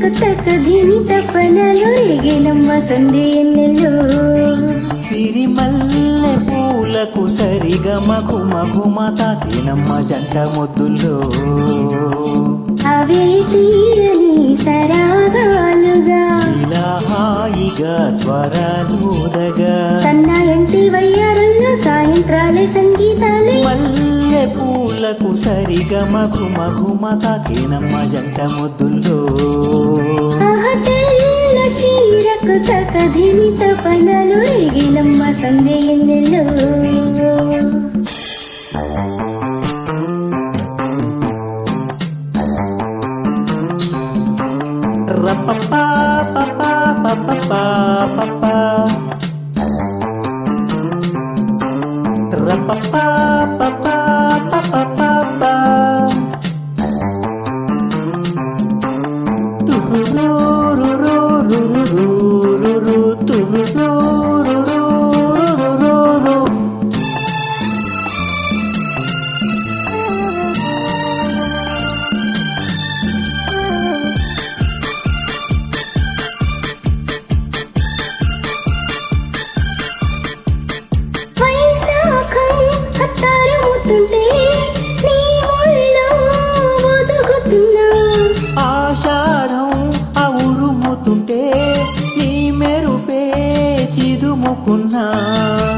చీరకు తక ధిమి తపనలు రేగినమ్మ సంధి ఎన్నెల్లో సిరిమల్లె పూలకు సరిగమ ఘుమ ఘుమ తాకినమ్మ జంట ముద్దుల్లో అవే తీయని సరాగాలుగా ఇలా హాయిగా స్వరాలుదగా తన్న ఇంటి వయ్యారంలో సాయంత్రాలే సంగీతాలే మల్లె పూలకు సరిగమ ఘుమ ఘుమ తాకినమ్మ జంట ముద్దుల్లో తెల్ల చీరకు తక ధిమి తపనలు రేగినమ్మ సంధి ఎన్నెల్లో రపపా పపా పపపా పపా రపపా పపా పపపా పపా తురురురురురురురురు తురురురురురురురు వైశాఖం హత్తారముతుంటే నీ ఒళ్ళో ఒదుగుతున్నా ఆషాఢం అవురుముతుంటే నీ మెరుపే చిదుముకున్నా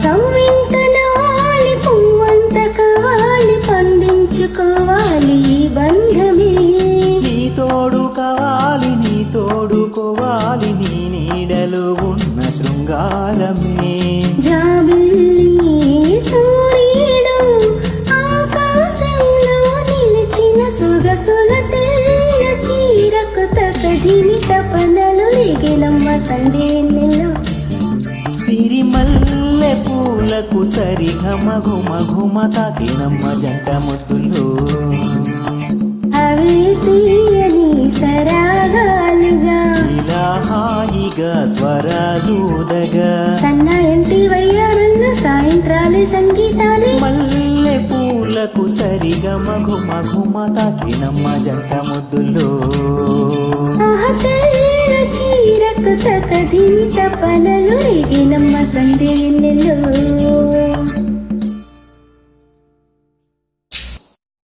కవ్వింత నవాలి పువ్వంత కావాలి పండించుకోవాలి ఈ బంధమే నీ తోడు కావాలి నీ తోడుకోవాలి నీ నీడలో ఉన్న శృంగారమే జాబిల్లి సూర్యుడు ఆకాశంలో నిలిచిన సొగసుల తెల్ల చీరకు తక ధిమి తపనలు రేగినమ్మ సంధి ఎన్నెల్లో సిరిమల్లె పూలకు సరిగమ ఘుమ ఘుమ తాకినమ్మ జంట ముద్దుల్లో అవే తీయని సరాగాలుగా ఇలా హాయిగా స్వరాలుదగా తన్న ఇంటి వయ్యారంలో సాయంత్రాలే సంగీతాలే మల్లె పూలకు సరిగమ ఘుమ ఘుమ తాకినమ్మ జంట ముద్దుల్లో తెల్ల చీరకు తక ధిమి తపనలు రేగినమ్మ సంధి ఎన్నెల్లో